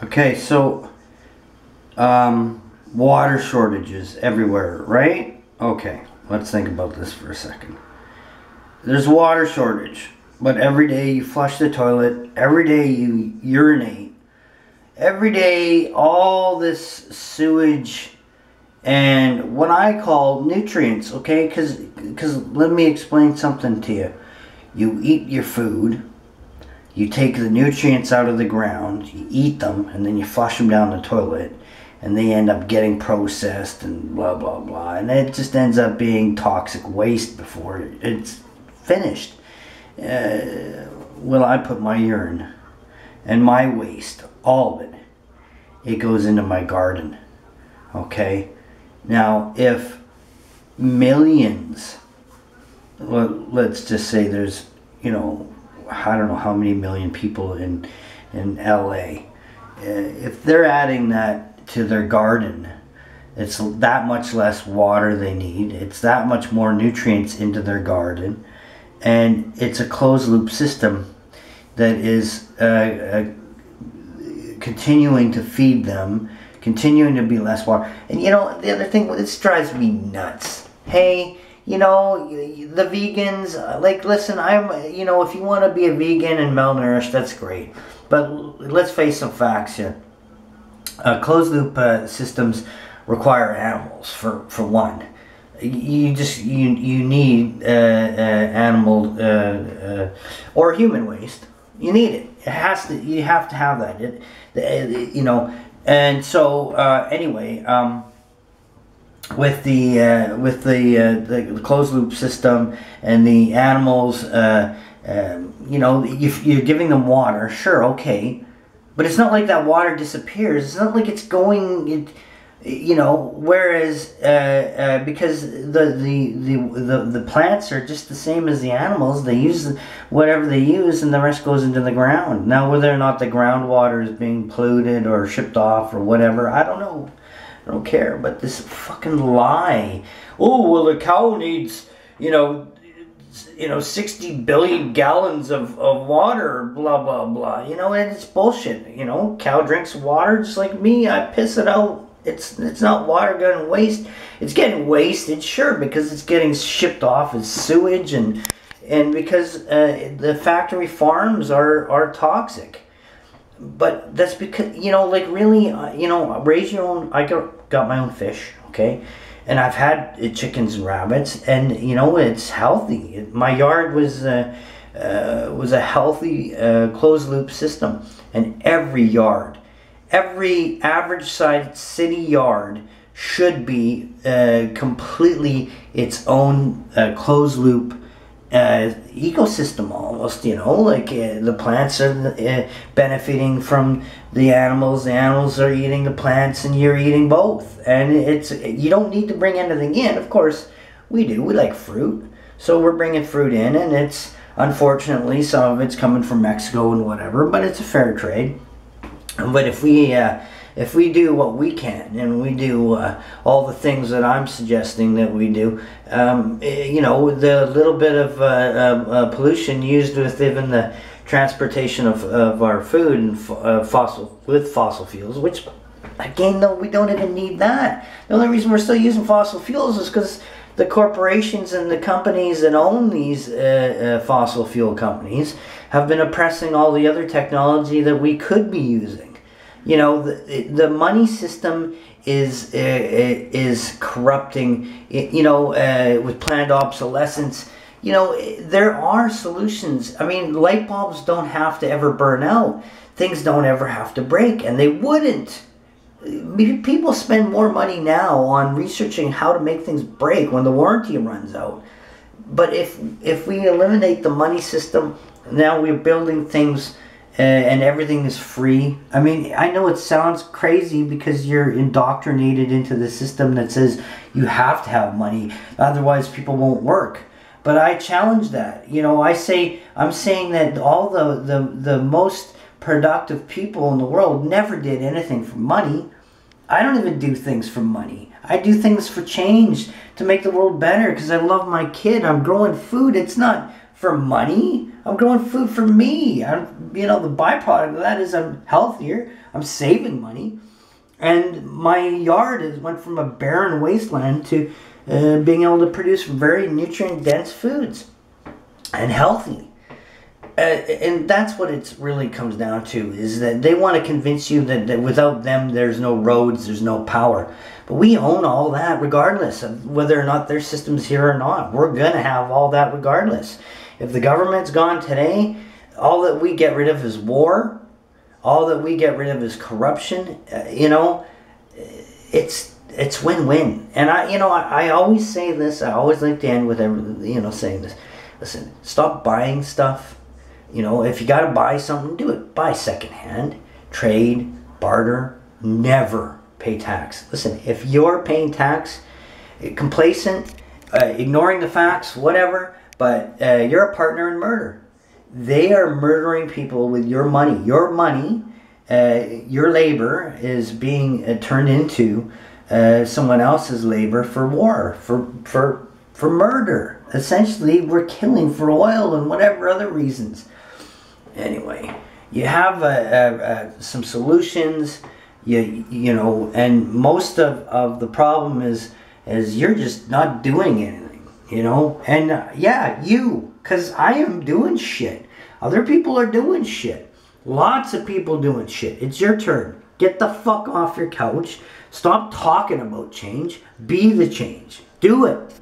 Okay, so water shortages everywhere, right? Okay, let's think about this for a second. There's water shortage, but every day you flush the toilet, every day you urinate, every day all this sewage and what I call nutrients, okay? Because let me explain something to you. You eat your food, you take the nutrients out of the ground, you eat them, and then you flush them down the toilet, and they end up getting processed and blah, blah, blah. And it just ends up being toxic waste before it's finished. Well, I put my urine and my waste, all of it, it goes into my garden, okay? Now, if millions, let's just say there's, you know, I don't know how many million people in LA. If they're adding that to their garden, it's that much less water they need. It's that much more nutrients into their garden. And it's a closed loop system that is continuing to feed them, continuing to be less water. And you know, the other thing, this drives me nuts. Hey, you know, the vegans, like, listen, you know, if you want to be a vegan and malnourished, that's great. But let's face some facts here. Closed loop systems require animals, for one. You need animal or human waste. You need it. You have to have that. You know, and so anyway. With the closed loop system and the animals, you know, if you're giving them water, sure, okay, but it's not like that water disappears. It's not like it's going, you know. Whereas because the plants are just the same as the animals, they use whatever they use, and the rest goes into the ground. Now, whether or not the groundwater is being polluted or shipped off or whatever, I don't know. I don't care, but this fucking lie. Oh, well, the cow needs, you know, 60 billion gallons of water, blah, blah, blah. You know, and it's bullshit. You know, cow drinks water just like me. I piss it out. It's not water getting waste. It's getting wasted, sure, because it's getting shipped off as sewage and because the factory farms are toxic. But that's because, you know, like, really, you know, raise your own. I got my own fish, okay, and I've had chickens and rabbits, and you know, it's healthy. My yard was a healthy closed loop system, and every average sized city yard should be completely its own closed loop ecosystem almost, you know, like the plants are benefiting from the animals are eating the plants, and you're eating both, and you don't need to bring anything in. Of course we like fruit, so we're bringing fruit in, and it's unfortunately some of it's coming from Mexico and whatever, but it's a fair trade. But if we do what we can, and we do all the things that I'm suggesting that we do, you know, the little bit of pollution used with even the transportation of our food and fossil fuels, which, again, though, we don't even need that. The only reason we're still using fossil fuels is because the corporations and the companies that own these fossil fuel companies have been oppressing all the other technology that we could be using. You know, the money system is corrupting. You know, with planned obsolescence. You know, there are solutions. I mean, light bulbs don't have to ever burn out. Things don't ever have to break, and they wouldn't. People spend more money now on researching how to make things break when the warranty runs out. But if we eliminate the money system, now we're building things and everything is free. I mean, I know it sounds crazy because you're indoctrinated into the system that says you have to have money, otherwise people won't work. But I challenge that. You know, I'm saying that all the most productive people in the world never did anything for money. I don't even do things for money. I do things for change, to make the world better, because I love my kid. I'm growing food. It's not for money. I'm growing food for me. You know, the byproduct of that is I'm healthier. I'm saving money. And my yard went from a barren wasteland to being able to produce very nutrient-dense foods and healthy. And that's what it really comes down to, is that they want to convince you that without them there's no roads, there's no power. But we own all that regardless of whether or not their system's here or not. We're going to have all that regardless. If the government's gone today, all that we get rid of is war. All that we get rid of is corruption. You know, it's win-win. And I always say this. I always like to end with saying this. Listen, stop buying stuff. You know, if you got to buy something, do it. Buy secondhand, trade, barter. Never pay tax. Listen, if you're paying tax, complacent, ignoring the facts, whatever, but you're a partner in murder. They are murdering people with your money. Your money, your labor is being turned into someone else's labor for war, for murder. Essentially, we're killing for oil and whatever other reasons. Anyway, you have some solutions, you know, and most of the problem is you're just not doing anything, you know. And yeah, because I am doing shit. Other people are doing shit. Lots of people doing shit. It's your turn. Get the fuck off your couch. Stop talking about change. Be the change. Do it.